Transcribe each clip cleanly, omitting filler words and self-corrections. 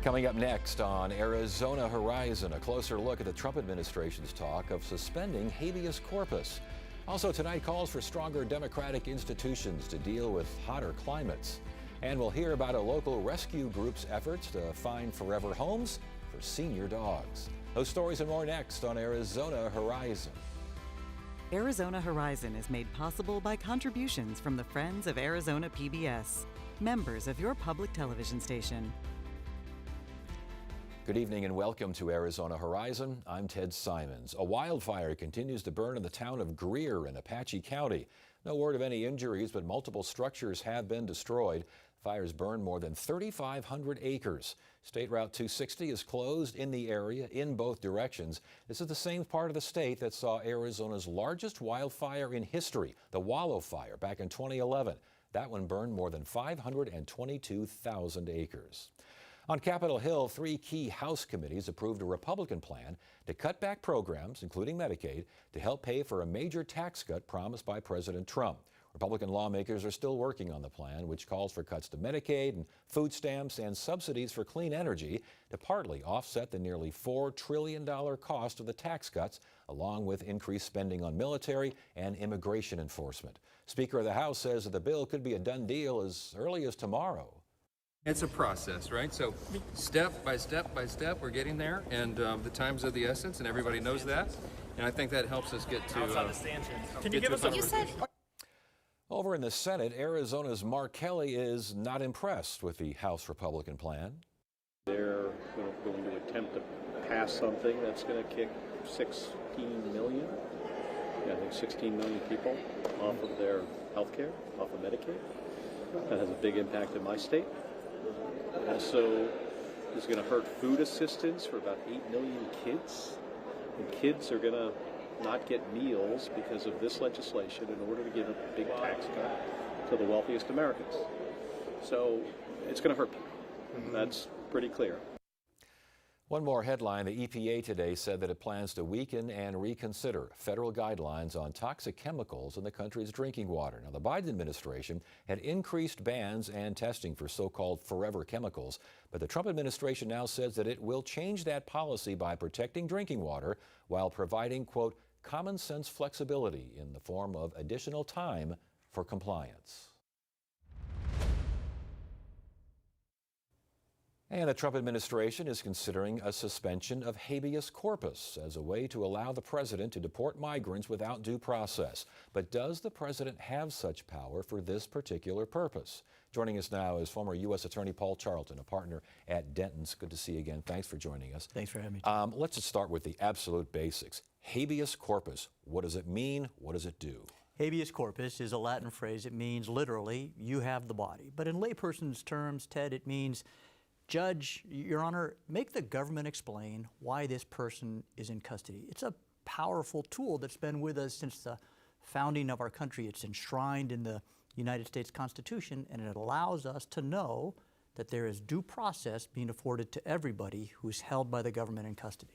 Coming up next on Arizona Horizon, a closer look at the Trump administration's talk of suspending habeas corpus. Also tonight, calls for stronger democratic institutions to deal with hotter climates. And we'll hear about a local rescue group's efforts to find forever homes for senior dogs. Those stories and more next on Arizona Horizon. Arizona Horizon is made possible by contributions from the Friends of Arizona PBS, members of your public television station. Good evening and welcome to Arizona Horizon. I'm Ted Simons. A wildfire continues to burn in the town of Greer in Apache County. No word of any injuries, but multiple structures have been destroyed. Fires burned more than 3,500 acres. State Route 260 is closed in the area in both directions. This is the same part of the state that saw Arizona's largest wildfire in history, the Wallow Fire, back in 2011. That one burned more than 522,000 acres. On Capitol Hill, 3 key House committees approved a Republican plan to cut back programs, including Medicaid, to help pay for a major tax cut promised by President Trump. Republican lawmakers are still working on the plan, which calls for cuts to Medicaid and food stamps and subsidies for clean energy to partly offset the nearly $4 trillion cost of the tax cuts, along with increased spending on military and immigration enforcement. Speaker of the House says that the bill could be a done deal as early as tomorrow. It's a process, right? So step by step by step, we're getting there, and the time's of the essence, and everybody knows that. And I think that helps us get to. Can you give us a? Over in the Senate, Arizona's Mark Kelly is not impressed with the House Republican plan. They're going to attempt to pass something that's going to kick 16 million, I think 16 million people off of their health care, off of Medicaid. That has a big impact in my state. Also, is going to hurt food assistance for about 8 million kids. And kids are going to not get meals because of this legislation in order to give a big tax cut to the wealthiest Americans. So it's going to hurt people. That's pretty clear. One more headline. The EPA today said that it plans to weaken and reconsider federal guidelines on toxic chemicals in the country's drinking water. Now, the Biden administration had increased bans and testing for so-called forever chemicals, but the Trump administration now says that it will change that policy by protecting drinking water while providing, quote, common sense flexibility in the form of additional time for compliance. And the Trump administration is considering a suspension of habeas corpus as a way to allow the president to deport migrants without due process. But does the president have such power for this particular purpose? Joining us now is former U.S. Attorney Paul Charlton, a partner at Dentons. Good to see you again. Thanks for joining us. Thanks for having me. Let's just start with the absolute basics. Habeas corpus, what does it mean? What does it do? Habeas corpus is a Latin phrase. It means literally, you have the body. But in layperson's terms, Ted, it means, Judge, Your Honor, make the government explain why this person is in custody. It's a powerful tool that's been with us since the founding of our country. It's enshrined in the United States Constitution, and it allows us to know that there is due process being afforded to everybody who's held by the government in custody.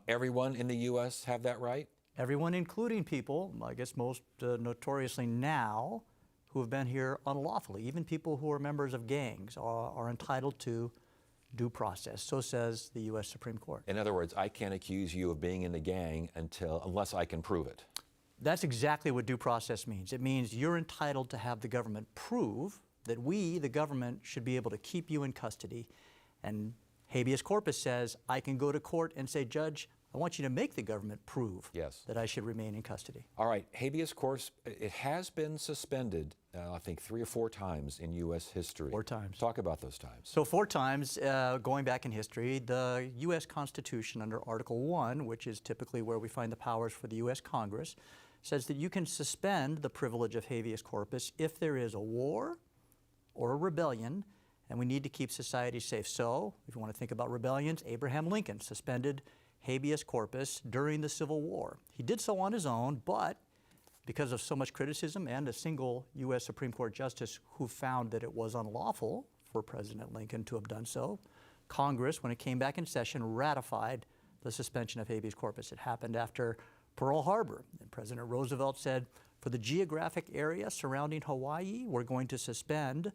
Everyone in the U.S. have that right? Everyone, including people, I guess most notoriously now, who have been here unlawfully. Even people who are members of gangs are entitled to due process. So says the U.S. Supreme Court. In other words, I can't accuse you of being in the gang unless I can prove it. That's exactly what due process means. It means you're entitled to have the government prove that we, the government, should be able to keep you in custody. And habeas corpus says, I can go to court and say, Judge, I want you to make the government prove that I should remain in custody. All right, habeas corpus, it has been suspended, I think 3 or 4 times in U.S. history. 4 times. Talk about those times. So 4 times, going back in history, the U.S. Constitution under Article 1, which is typically where we find the powers for the U.S. Congress, says that you can suspend the privilege of habeas corpus if there is a war or a rebellion, and we need to keep society safe. So, if you want to think about rebellions, Abraham Lincoln suspended habeas corpus during the Civil War. He did so on his own, but because of so much criticism and a single U.S. Supreme Court justice who found that it was unlawful for President Lincoln to have done so, Congress, when it came back in session, ratified the suspension of habeas corpus. It happened after Pearl Harbor, and President Roosevelt said, for the geographic area surrounding Hawaii, we're going to suspend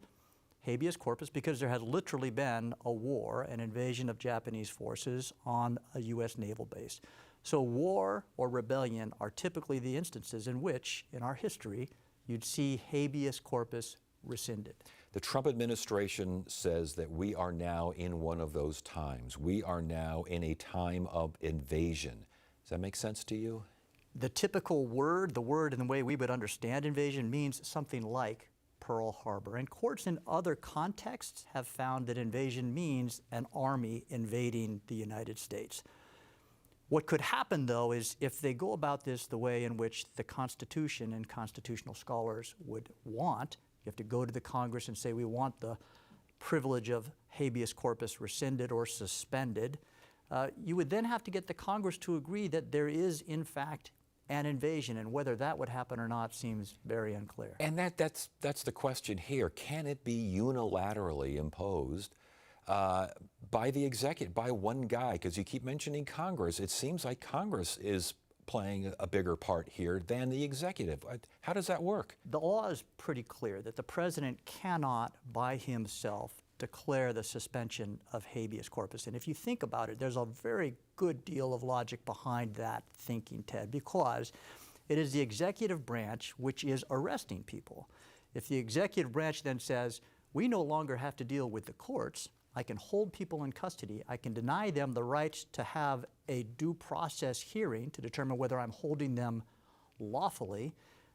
habeas corpus because there had literally been a war, an invasion of Japanese forces on a U.S. naval base. So war or rebellion are typically the instances in which, in our history, you'd see habeas corpus rescinded. The Trump administration says that we are now in one of those times. We are now in a time of invasion. Does that make sense to you? The typical word, the word in the way we would understand invasion, means something like Pearl Harbor. And courts in other contexts have found that invasion means an army invading the United States. What could happen, though, is if they go about this the way in which the Constitution and constitutional scholars would want, you have to go to the Congress and say, we want the privilege of habeas corpus rescinded or suspended. You would then have to get the Congress to agree that there is, in fact, an invasion, and whether that would happen or not seems very unclear. And that's the question here. Can it be unilaterally imposed by the executive, by one guy? Because you keep mentioning Congress. It seems like Congress is playing a bigger part here than the executive. How does that work? The law is pretty clear that the president cannot, by himself, declare the suspension of habeas corpus. And if you think about it, there's a very good deal of logic behind that thinking, Ted, because it is the executive branch which is arresting people. If the executive branch then says, we no longer have to deal with the courts, I can hold people in custody, I can deny them the right to have a due process hearing to determine whether I'm holding them lawfully,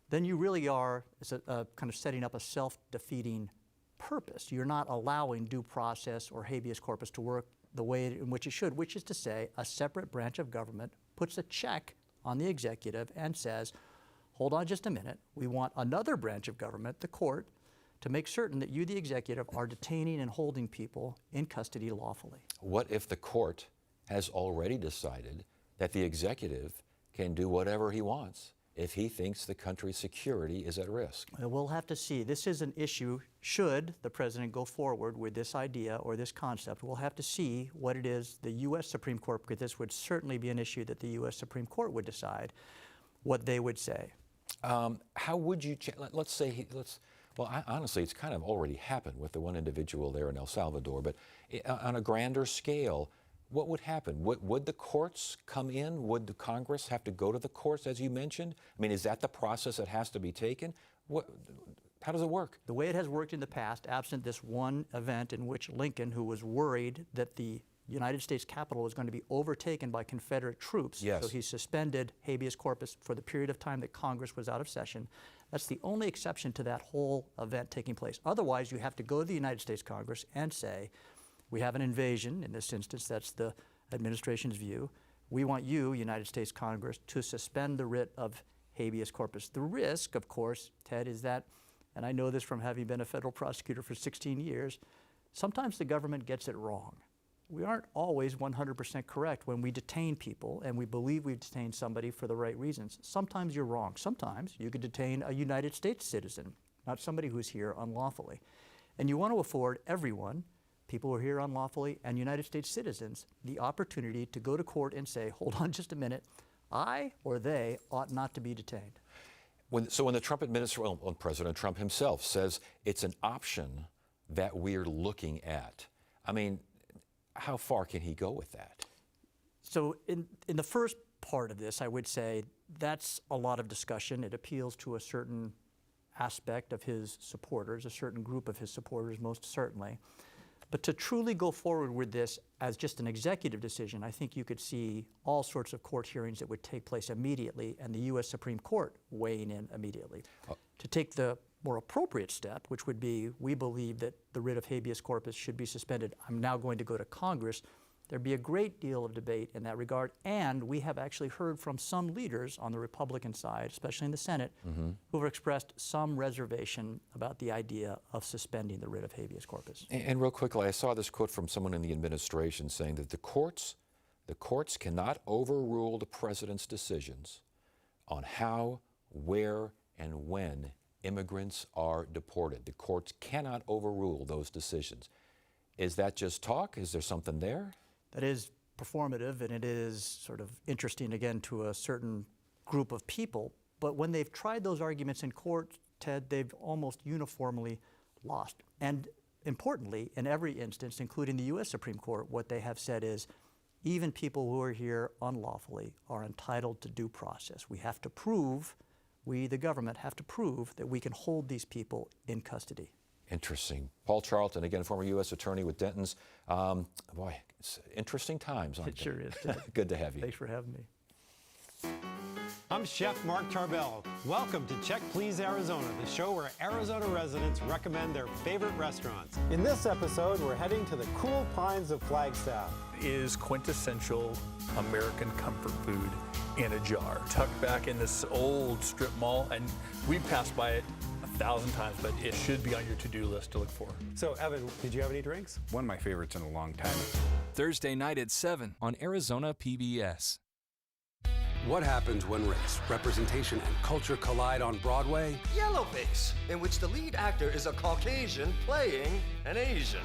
then you really are kind of setting up a self-defeating purpose. You're not allowing due process or habeas corpus to work the way in which it should, which is to say a separate branch of government puts a check on the executive and says, hold on just a minute, we want another branch of government, the court, to make certain that you, the executive, are detaining and holding people in custody lawfully. What if the court has already decided that the executive can do whatever he wants if he thinks the country's security is at risk? We'll have to see. This is an issue, should the president go forward with this idea or this concept, we'll have to see what it is the U.S. Supreme Court, because this would certainly be an issue that the U.S. Supreme Court would decide, what they would say. How would you, let's say, honestly, it's kind of already happened with the one individual there in El Salvador, but on a grander scale, what would happen? Would the courts come in? Would the Congress have to go to the courts, as you mentioned? I mean, is that the process that has to be taken? How does it work? The way it has worked in the past, absent this one event in which Lincoln, who was worried that the United States Capitol was going to be overtaken by Confederate troops, yes. So he suspended habeas corpus for the period of time that Congress was out of session. That's the only exception to that whole event taking place. Otherwise, you have to go to the United States Congress and say, we have an invasion. In this instance, that's the administration's view. We want you, United States Congress, to suspend the writ of habeas corpus. The risk, of course, Ted, is that, and I know this from having been a federal prosecutor for 16 years, sometimes the government gets it wrong. We aren't always 100% correct when we detain people and we believe we've detained somebody for the right reasons. Sometimes you're wrong. Sometimes you could detain a United States citizen, not somebody who's here unlawfully. And you want to afford everyone, people who are here unlawfully and United States citizens, the opportunity to go to court and say, hold on just a minute, I or they ought not to be detained. So when the Trump administration, well, President Trump himself says it's an option that we're looking at, I mean, how far can he go with that? So in the first part of this, I would say that's a lot of discussion. It appeals to a certain aspect of his supporters, a certain group of his supporters, most certainly. But to truly go forward with this as just an executive decision, I think you could see all sorts of court hearings that would take place immediately and the U.S. Supreme Court weighing in immediately. To take the more appropriate step, which would be, we believe that the writ of habeas corpus should be suspended. I'm now going to go to Congress. There'd be a great deal of debate in that regard, and we have actually heard from some leaders on the Republican side, especially in the Senate, who have expressed some reservation about the idea of suspending the writ of habeas corpus. And real quickly, I saw this quote from someone in the administration saying that the courts cannot overrule the president's decisions on how, where, and when immigrants are deported. The courts cannot overrule those decisions. Is that just talk? Is there something there? That is performative, and it is sort of interesting, again, to a certain group of people. But when they've tried those arguments in court, Ted, they've almost uniformly lost. And importantly, in every instance, including the U.S. Supreme Court, what they have said is even people who are here unlawfully are entitled to due process. We have to prove, we, the government, have to prove that we can hold these people in custody. Interesting. Paul Charlton, again, former U.S. Attorney with Denton's. Boy, it's interesting times, aren't It they? sure is. Ted. Good to have you. Thanks for having me. I'm Chef Mark Tarbell. Welcome to Check Please Arizona, the show where Arizona residents recommend their favorite restaurants. In this episode, we're heading to the cool pines of Flagstaff. Is quintessential American comfort food in a jar, tucked back in this old strip mall, and we've passed by it 1,000 times, but it should be on your to-do list to look for. So, Evan, did you have any drinks? One of my favorites in a long time. Thursday night at 7 on Arizona PBS. What happens when race, representation, and culture collide on Broadway? Yellowface, in which the lead actor is a Caucasian playing an Asian.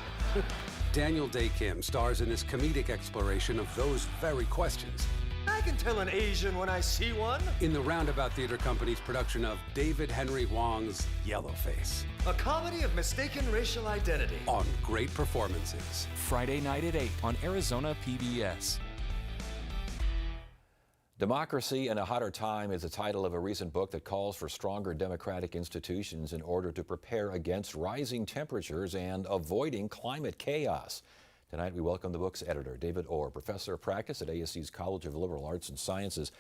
Daniel Day Kim stars in this comedic exploration of those very questions. I can tell an Asian when I see one. In the Roundabout Theater Company's production of David Henry Hwang's Yellowface. A comedy of mistaken racial identity. On great performances. Friday night at 8 on Arizona PBS. Democracy in a Hotter Time is the title of a recent book that calls for stronger democratic institutions in order to prepare against rising temperatures and avoiding climate chaos. Tonight we welcome the book's editor, David Orr, professor of practice at ASU's College of Liberal Arts and Sciences.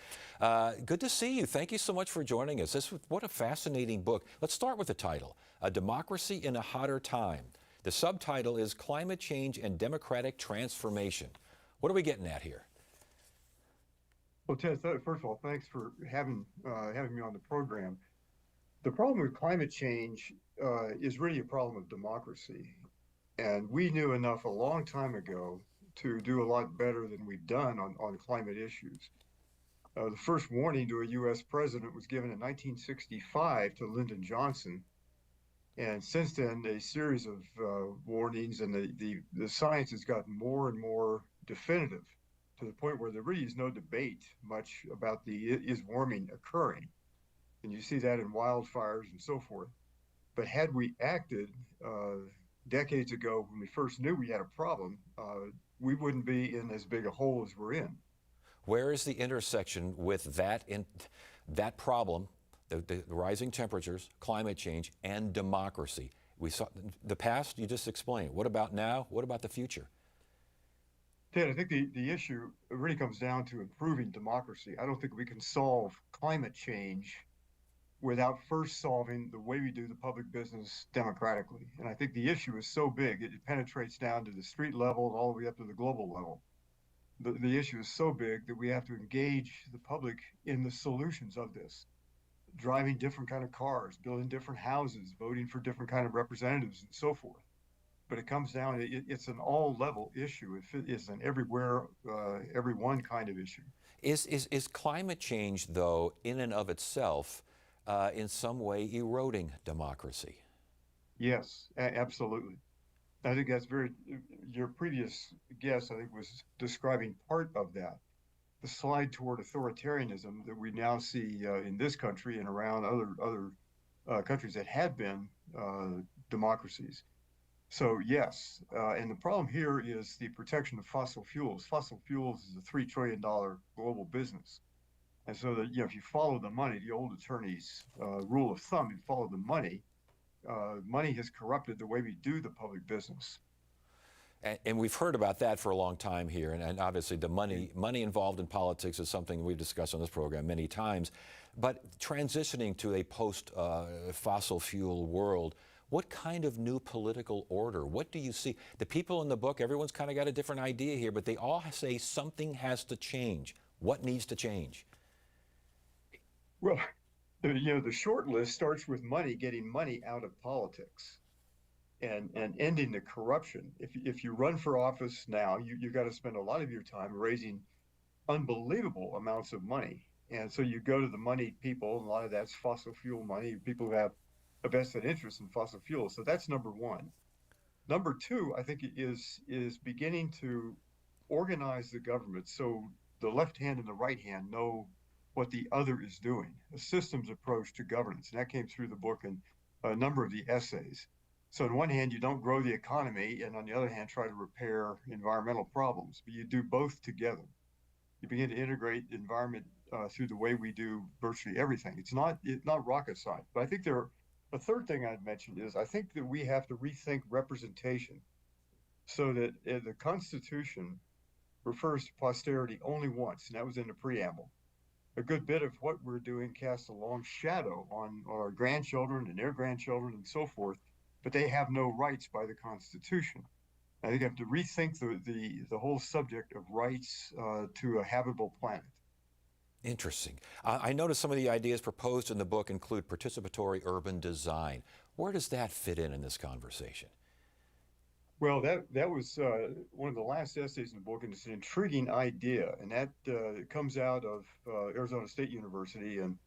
Good to see you. Thank you so much for joining us. What a fascinating book. Let's start with the title, A Democracy in a Hotter Time. The subtitle is Climate Change and Democratic Transformation. What are we getting at here? Well, Ted, first of all, thanks for having me on the program. The problem with climate change is really a problem of democracy. And we knew enough a long time ago to do a lot better than we've done on climate issues. The first warning to a U.S. president was given in 1965 to Lyndon Johnson. And since then, a series of warnings, and the science has gotten more and more definitive, to the point where there really is no debate much about is warming occurring. And you see that in wildfires and so forth. But had we acted decades ago when we first knew we had a problem, we wouldn't be in as big a hole as we're in. Where is the intersection with that problem, the rising temperatures, climate change, and democracy? We saw the past, you just explained. What about now? What about the future? Ted, I think the issue really comes down to improving democracy. I don't think we can solve climate change without first solving the way we do the public business democratically. And I think the issue is so big, it penetrates down to the street level and all the way up to the global level. The issue is so big that we have to engage the public in the solutions of this. Driving different kind of cars, building different houses, voting for different kind of representatives, and so forth. But it comes down, it's an all-level issue. It's an everywhere, everyone kind of issue. Is climate change, though, in and of itself, in some way eroding democracy? Yes, absolutely. I think that's your previous guest, I think, was describing part of that. The slide toward authoritarianism that we now see in this country and around other countries that have been democracies. So yes, and the problem here is the protection of fossil fuels. Fossil fuels is a $3 trillion global business. And so that, if you follow the money, the old attorney's rule of thumb, you follow the money, money has corrupted the way we do the public business. And we've heard about that for a long time here, and obviously the money involved in politics is something we've discussed on this program many times. But transitioning to a post-fossil fuel world, what kind of new political order? What do you see? The people in the book, everyone's kind of got a different idea here, but they all say something has to change. What needs to change? Well, the short list starts with money, getting money out of politics and ending the corruption. If you run for office now, you've got to spend a lot of your time raising unbelievable amounts of money. And so you go to the money people, and a lot of that's fossil fuel money, people who have a vested interest in fossil fuels. So that's number one. Number two, I think, is beginning to organize the government so the left hand and the right hand know what the other is doing, a systems approach to governance. And that came through the book and a number of the essays. So on one hand, you don't grow the economy, and on the other hand, try to repair environmental problems. But you do both together. You begin to integrate the environment through the way we do virtually everything. It's not rocket science. But I think a third thing I'd mention is I think that we have to rethink representation so that the Constitution refers to posterity only once, and that was in the preamble. A good bit of what we're doing casts a long shadow on our grandchildren and their grandchildren and so forth, but they have no rights by the Constitution. I think you have to rethink the whole subject of rights to a habitable planet. Interesting. I noticed some of the ideas proposed in the book include participatory urban design. Where does that fit in this conversation? Well, that was one of the last essays in the book, and it's an intriguing idea, and that comes out of Arizona State University and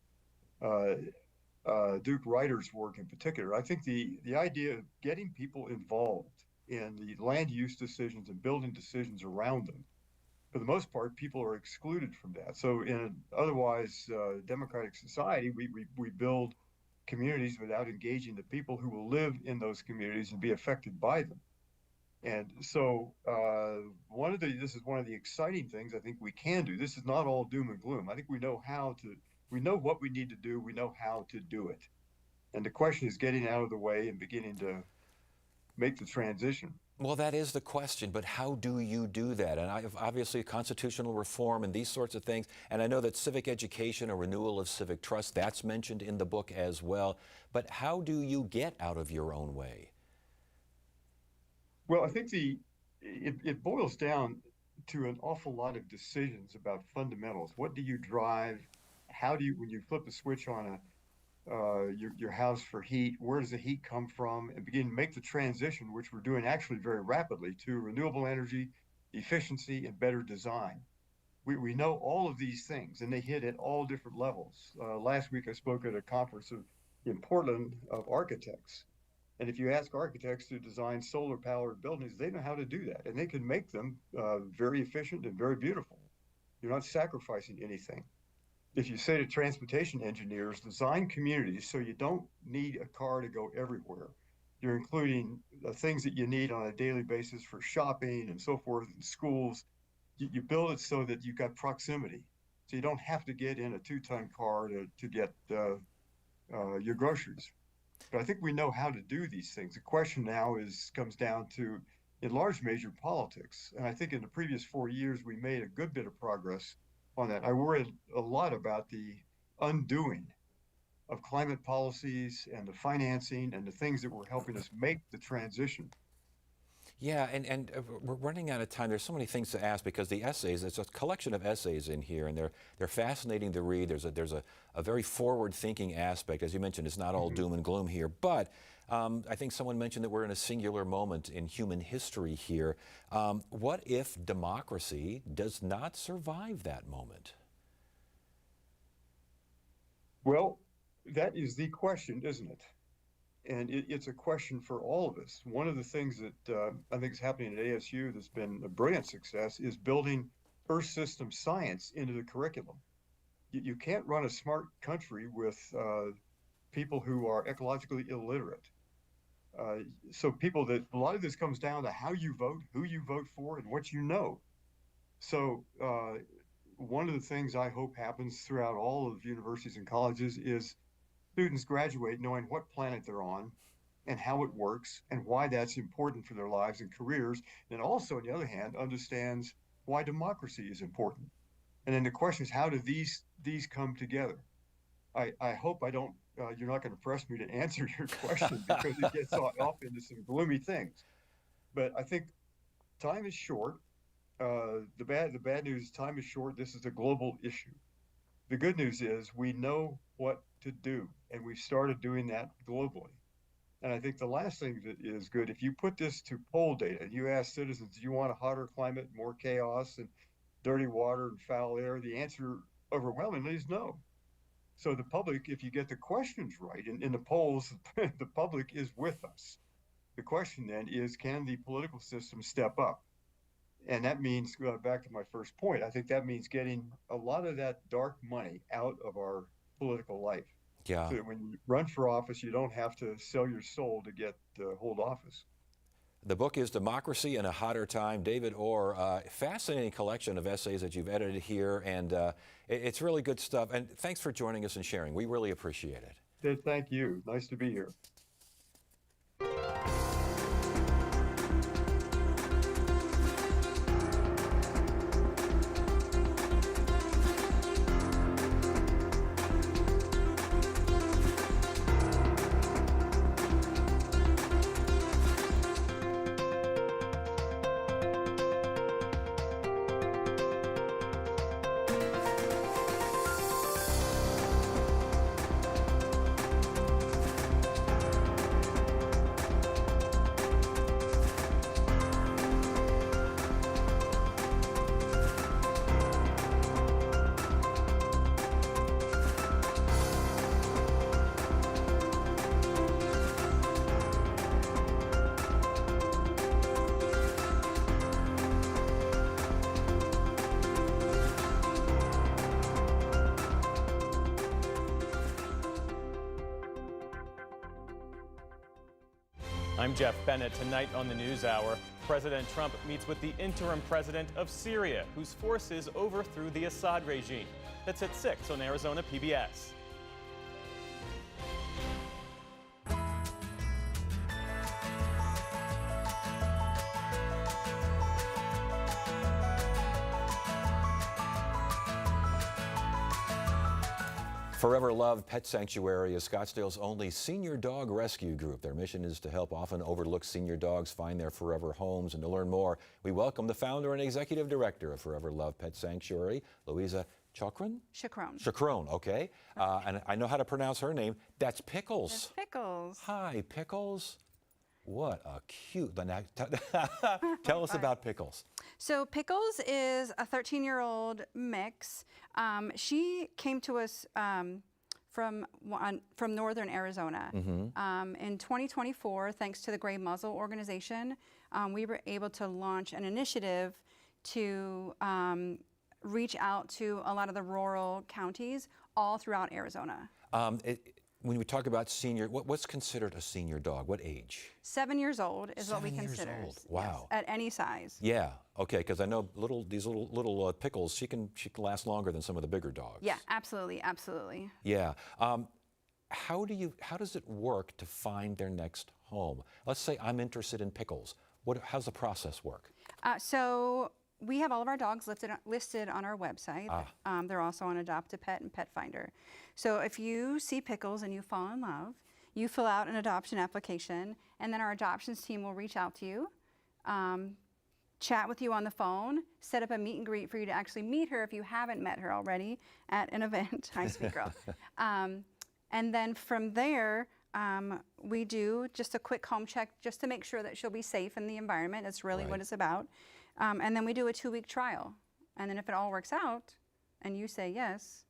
Duke Ryder's work in particular. I think the idea of getting people involved in the land use decisions and building decisions around them, for the most part, people are excluded from that. So in an otherwise democratic society, we build communities without engaging the people who will live in those communities and be affected by them. And so this is one of the exciting things I think we can do. This is not all doom and gloom. I think we know what we need to do. We know how to do it. And the question is getting out of the way and beginning to make the transition. Well, that is the question, but how do you do that? And obviously constitutional reform and these sorts of things, and I know that civic education, a renewal of civic trust, that's mentioned in the book as well, but how do you get out of your own way? Well, I think it boils down to an awful lot of decisions about fundamentals. What do you drive? How do you, when you flip a switch on your house for heat, where does the heat come from? And begin to make the transition, which we're doing actually very rapidly, to renewable energy, efficiency, and better design. We know all of these things, and they hit at all different levels. Last week I spoke at a conference in Portland of architects. And if you ask architects to design solar-powered buildings, they know how to do that, and they can make them very efficient and very beautiful. You're not sacrificing anything. If you say to transportation engineers, design communities so you don't need a car to go everywhere. You're including the things that you need on a daily basis for shopping and so forth in schools. You build it so that you've got proximity. So you don't have to get in a 2-ton car to get your groceries. But I think we know how to do these things. The question now comes down to, in large measure, politics. And I think in the previous 4 years, we made a good bit of progress on that. I worried a lot about the undoing of climate policies and the financing and the things that were helping us make the transition. Yeah, and we're running out of time. There's so many things to ask because the essays, there's a collection of essays in here, and they're fascinating to read. There's a very forward-thinking aspect. As you mentioned, it's not all doom and gloom here, but I think someone mentioned that we're in a singular moment in human history here. What if democracy does not survive that moment? Well, that is the question, isn't it? And it's a question for all of us. One of the things that I think is happening at ASU that's been a brilliant success is building Earth system science into the curriculum. You can't run a smart country with people who are ecologically illiterate. So a lot of this comes down to how you vote, who you vote for, and what you know. So one of the things I hope happens throughout all of universities and colleges is students graduate knowing what planet they're on and how it works and why that's important for their lives and careers. And also, on the other hand, understands why democracy is important. And then the question is, how do these come together? I hope you're not going to press me to answer your question because it gets off into some gloomy things. But I think time is short. The bad news is time is short. This is a global issue. The good news is we know what to do, and we've started doing that globally. And I think the last thing that is good, if you put this to poll data and you ask citizens, do you want a hotter climate, more chaos, and dirty water and foul air? The answer overwhelmingly is no. So the public, if you get the questions right in the polls, the public is with us. The question then is, can the political system step up? And that means, back to my first point, I think that means getting a lot of that dark money out of our political life. So that when you run for office, you don't have to sell your soul to get hold office. The book is Democracy in a Hotter Time. David Orr, fascinating collection of essays that you've edited here, and it's really good stuff. And thanks for joining us and sharing. We really appreciate it. Ted, thank you. Nice to be here. I'm Jeff Bennett. Tonight on the NewsHour, President Trump meets with the interim president of Syria, whose forces overthrew the Assad regime. That's at 6 on Arizona PBS. Forever Love Pet Sanctuary is Scottsdale's only senior dog rescue group. Their mission is to help often overlooked senior dogs find their forever homes. And to learn more, we welcome the founder and executive director of Forever Love Pet Sanctuary, Louisa Chacron? Chacron, okay. And I know how to pronounce her name. That's Pickles. That's Pickles. Hi, Pickles. What a cute. Tell us about Pickles. So Pickles is a 13-year-old mix. She came to us from northern Arizona. In 2024, thanks to the Gray Muzzle organization, we were able to launch an initiative to reach out to a lot of the rural counties all throughout Arizona. When we talk about senior, what's considered a senior dog? What age? 7 years old is what we 7 years consider. old. Wow. Yes, at any size. Yeah. Okay. Because I know these little Pickles. She can last longer than some of the bigger dogs. Yeah. Absolutely. Absolutely. Yeah. How does it work to find their next home? Let's say I'm interested in Pickles. How's the process work? So we have all of our dogs listed on our website. They're also on Adopt a Pet and Pet Finder. So if you see Pickles and you fall in love, you fill out an adoption application, and then our adoptions team will reach out to you, chat with you on the phone, set up a meet and greet for you to actually meet her if you haven't met her already at an event. Hi, sweet girl. And then from there, we do just a quick home check just to make sure that she'll be safe in the environment. That's really what it's about. And then we do a 2-week trial. And then if it all works out and you say yes,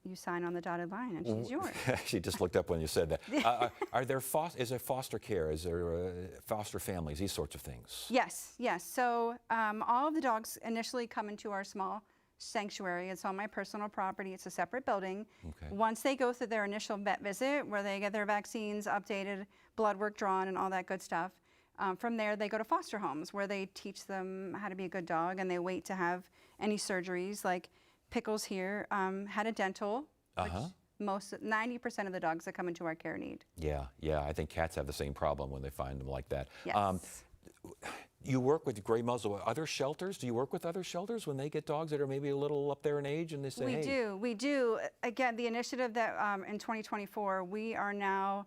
you sign on the dotted line and she's yours. She just looked up when you said that. Are there is there foster care? Is there foster families? These sorts of things? Yes, yes. So all of the dogs initially come into our small sanctuary. It's on my personal property. It's a separate building. Okay. Once they go through their initial vet visit where they get their vaccines updated, blood work drawn, and all that good stuff, from there they go to foster homes where they teach them how to be a good dog, and they wait to have any surgeries. Like Pickles here had a dental, which 90% of the dogs that come into our care need. Yeah, yeah. I think cats have the same problem when they find them like that. Yes. You work with Gray Muzzle. Other shelters? Do you work with other shelters when they get dogs that are maybe a little up there in age and they say, hey? We do. Again, the initiative that in 2024, we are now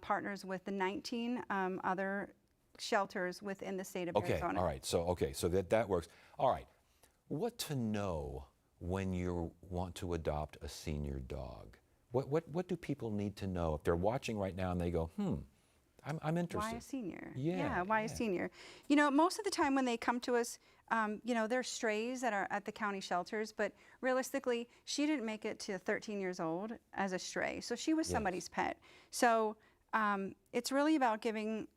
partners with the 19 other shelters within the state of Arizona. All right. So that works. All right. What to know when you want to adopt a senior dog? What do people need to know if they're watching right now and they go, I'm interested. Why a senior? Yeah. Why a senior? You know, most of the time when they come to us, they're strays that are at the county shelters, but realistically, she didn't make it to 13 years old as a stray. So she was somebody's pet. So it's really about giving,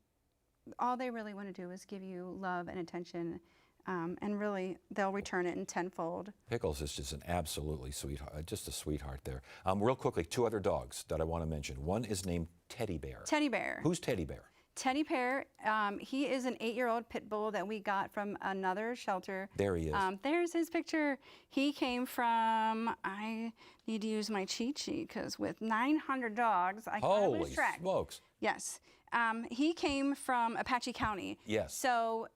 all they really want to do is give you love and attention and really they'll return it in tenfold. Pickles is just an absolutely sweetheart, just a sweetheart there. Real quickly, 2 other dogs that I want to mention. One is named Teddy Bear. Teddy Bear. Who's Teddy Bear? Teddy Bear, he is an 8-year-old pit bull that we got from another shelter. There he is. There's his picture. He came from, I need to use my cheat sheet because with 900 dogs, I kind of lose Holy track. smokes. Yes. He came from Apache County. Yes. So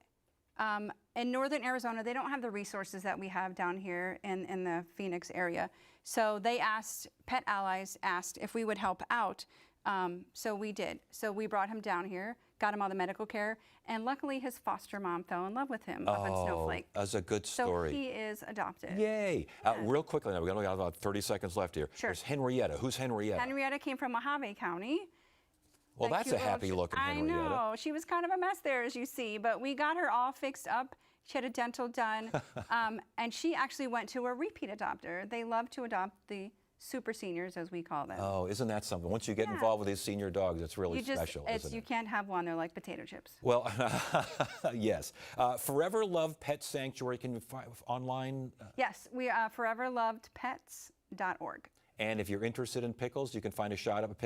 in northern Arizona, they don't have the resources that we have down here in the Phoenix area. So they asked, Pet Allies asked if we would help out. So we did. So we brought him down here, got him all the medical care, and luckily his foster mom fell in love with him up in Snowflake. That's a good story. So he is adopted. Yay. Real quickly, now we've only got about 30 seconds left here. Sure. There's Henrietta. Who's Henrietta? Henrietta came from Mojave County. Well, That that's a cute little happy-looking Henrietta. I know. She was kind of a mess there, as you see, but we got her all fixed up. She had a dental done, and she actually went to a repeat adopter. They love to adopt the super seniors, as we call them. Oh, isn't that something? Once you get involved with these senior dogs, it's really special, isn't You it? can't have one. They're like potato chips. Well, yes. Forever Love Pet Sanctuary, can you find online? Yes, we are foreverlovedpets.org. And if you're interested in pickles, you can find a shot of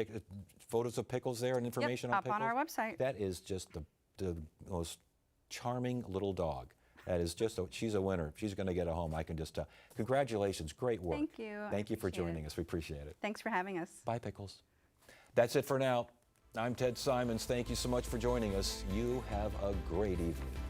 photos of pickles there and information on up pickles. on our website. That is just the most charming little dog. That is just, she's a winner. She's going to get a home, I can just tell. Congratulations, great work. Thank you. I Thank you for appreciate joining us. We appreciate it. Thanks for having us. Bye, Pickles. That's it for now. I'm Ted Simons. Thank you so much for joining us. You have a great evening.